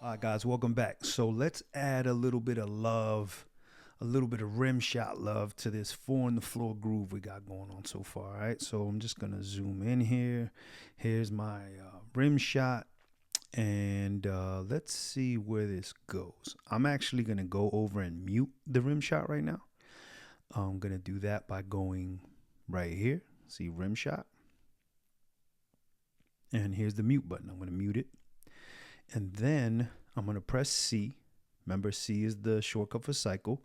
All right, guys, welcome back. So let's add a little bit of love, a little bit of rim shot love to this four on the floor groove we got going on so far. All right, so I'm just gonna zoom in here. Here's my rim shot, and let's see where this goes. I'm actually gonna go over and mute the rim shot right now. I'm gonna do that by going right here. See rim shot, and here's the mute button. I'm gonna mute it. And then I'm going to press C. Remember, C is the shortcut for cycle.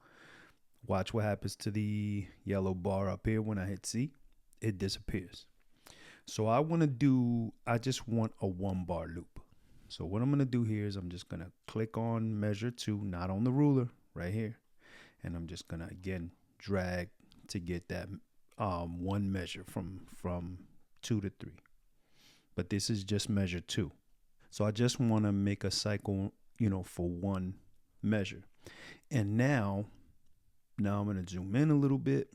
Watch what happens to the yellow bar up here when I hit C. It disappears. So I just want a 1 bar loop. So what I'm going to do here is I'm just going to click on measure 2, not on the ruler, right here. And I'm just going to, again, drag to get that one measure from 2 to 3. But this is just measure 2. So I just want to make a cycle, for one measure. And now I'm going to zoom in a little bit.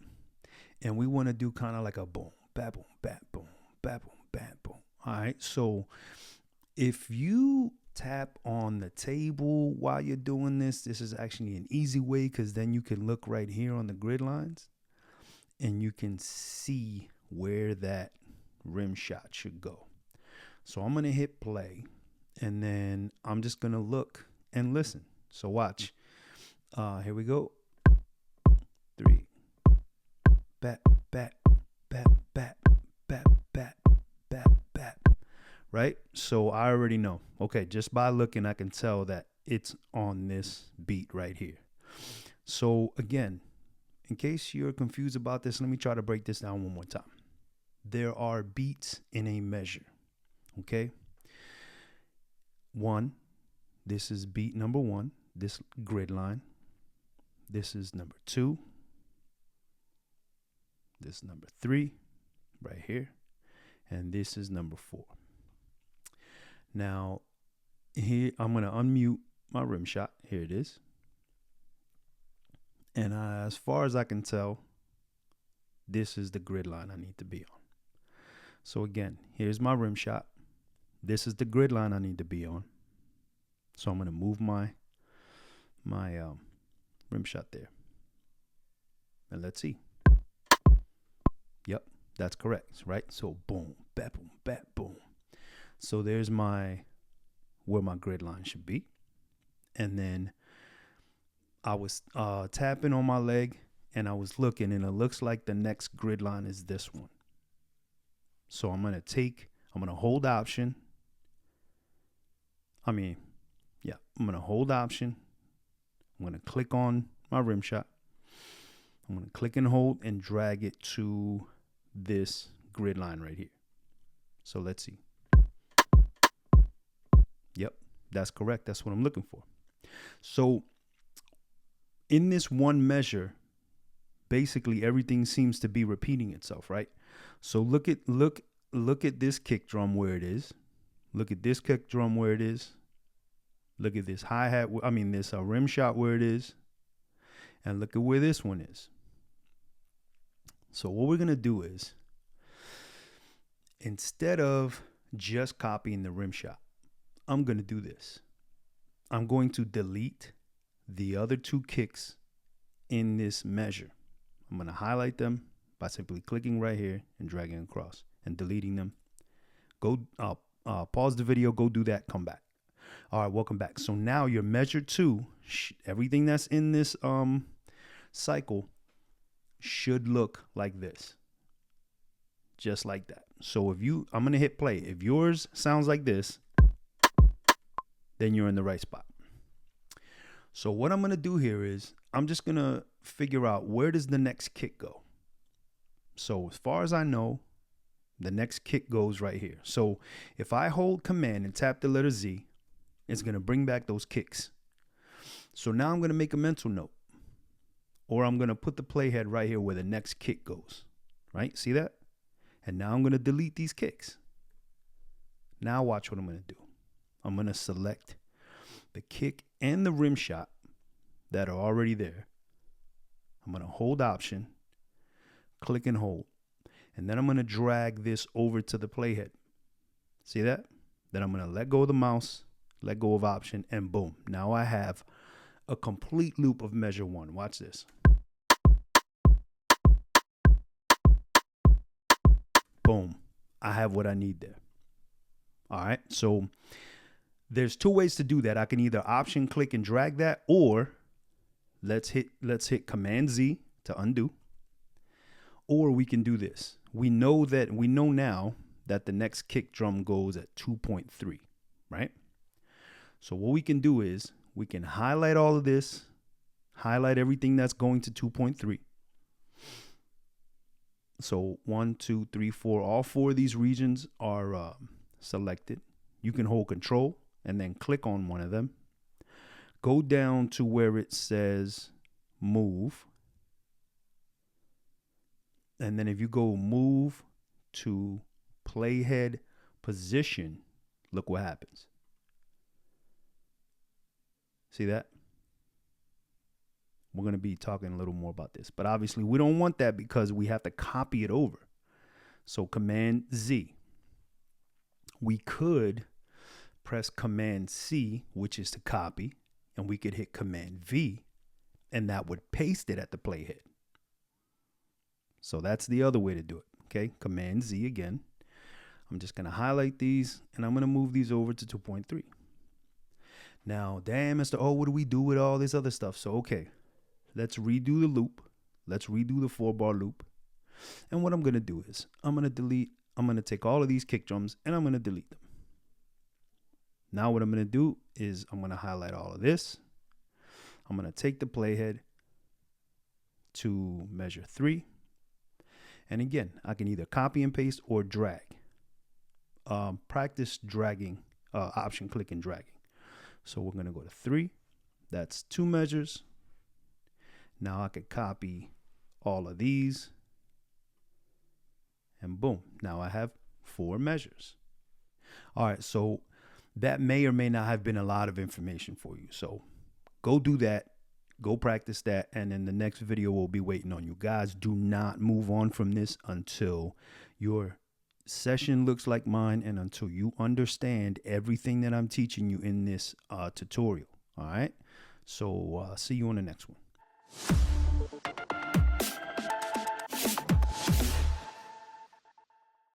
And we want to do kind of like a boom, bap, boom, bap, boom, bap, boom, bap, boom. All right. So if you tap on the table while you're doing this is actually an easy way, because then you can look right here on the grid lines and you can see where that rim shot should go. So I'm going to hit play. And then I'm just going to look and listen. So watch. Here we go. 3. Bat, bat, bat, bat, bat, bat, bat, bat. Right? So I already know. Okay, just by looking, I can tell that it's on this beat right here. So again, in case you're confused about this, let me try to break this down one more time. There are beats in a measure. Okay? 1, this is beat number 1, this grid line. This is number 2. This is number 3, right here. And this is number 4. Now, here I'm going to unmute my rim shot. Here it is. And as far as I can tell, this is the grid line I need to be on. So again, here's my rim shot. This is the grid line I need to be on. So I'm going to move my rim shot there. And let's see. Yep, that's correct, right? So boom, bat, boom, bat, boom. So there's where my grid line should be. And then I was tapping on my leg and I was looking, and it looks like the next grid line is this one. So I'm going to hold option. I'm going to hold option. I'm going to click on my rim shot. I'm going to click and hold and drag it to this grid line right here. So let's see. Yep, that's correct. That's what I'm looking for. So in this one measure, basically everything seems to be repeating itself, right? So look at this kick drum where it is. Look at this kick drum where it is. Look at this hi-hat, this rim shot where it is. And look at where this one is. So what we're going to do is, instead of just copying the rim shot, I'm going to do this. I'm going to delete the other 2 kicks in this measure. I'm going to highlight them by simply clicking right here and dragging across and deleting them. Go pause the video, go do that, come back. All right, welcome back. So now your measure 2, everything that's in this cycle should look like this. Just like that. So I'm going to hit play. If yours sounds like this, then you're in the right spot. So what I'm going to do here is I'm just going to figure out, where does the next kick go? So as far as I know, the next kick goes right here. So if I hold command and tap the letter Z, it's going to bring back those kicks. So now I'm going to make a mental note, or I'm going to put the playhead right here where the next kick goes, right? See that? And now I'm going to delete these kicks. Now watch what I'm going to do. I'm going to select the kick and the rim shot that are already there. I'm going to hold option, click and hold. And then I'm going to drag this over to the playhead. See that? Then I'm going to let go of the mouse, let go of option, and boom. Now I have a complete loop of measure 1. Watch this. Boom. I have what I need there. All right. So there's 2 ways to do that. I can either option click and drag that, or let's hit Command Z to undo. Or we can do this. We know now that the next kick drum goes at 2.3, right? So what we can do is we can highlight all of this, highlight everything that's going to 2.3. So 1, 2, 3, 4, all 4 of these regions are selected. You can hold Control and then click on one of them. Go down to where it says move. And then if you go move to playhead position, look what happens. See that? We're going to be talking a little more about this, but obviously we don't want that because we have to copy it over. So Command Z. We could press Command C, which is to copy, and we could hit Command V, and that would paste it at the playhead. So that's the other way to do it. Okay, Command Z again. I'm just going to highlight these, and I'm going to move these over to 2.3. Now, damn, Mr. O, what do we do with all this other stuff? So, okay, let's redo the loop. Let's redo the 4-bar loop. And what I'm going to do is I'm going to take all of these kick drums and I'm going to delete them. Now what I'm going to do is I'm going to highlight all of this. I'm going to take the playhead to measure 3. And again, I can either copy and paste or drag. Practice dragging, option click and dragging. So we're going to go to 3. That's 2 measures. Now I could copy all of these. And boom, now I have 4 measures. All right, so that may or may not have been a lot of information for you. So go do that. Go practice that. And then the next video will be waiting on you. Guys, do not move on from this until your session looks like mine and until you understand everything that I'm teaching you in this tutorial. All right. So see you on the next one.